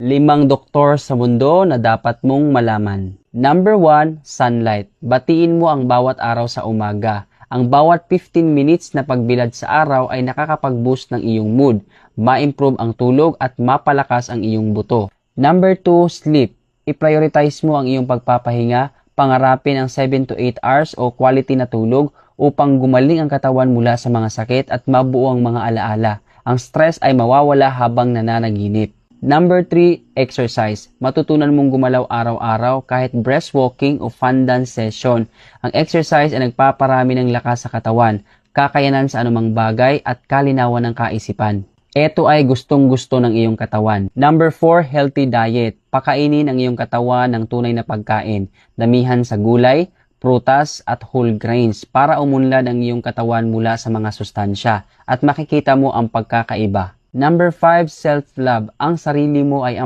5 doktor sa mundo na dapat mong malaman. Number 1, sunlight. Batiin mo ang bawat araw sa umaga. Ang bawat 15 minutes na pagbilad sa araw ay nakakapag-boost ng iyong mood, ma-improve ang tulog at mapalakas ang iyong buto. Number 2, sleep. I-prioritize mo ang iyong pagpapahinga, pangarapin ang 7 to 8 hours o quality na tulog upang gumaling ang katawan mula sa mga sakit at mabuo ang mga alaala. Ang stress ay mawawala habang nananaginip. Number 3, exercise. Matutunan mong gumalaw araw-araw kahit breast walking o fun dance session. Ang exercise ay nagpaparami ng lakas sa katawan, kakayanan sa anumang bagay at kalinawan ng kaisipan. Ito ay gustong-gusto ng iyong katawan. Number 4, healthy diet. Pakainin ang iyong katawan ng tunay na pagkain. Damihan sa gulay, prutas at whole grains para umunlad ang iyong katawan mula sa mga sustansya at makikita mo ang pagkakaiba. Number 5, self-love. Ang sarili mo ay ang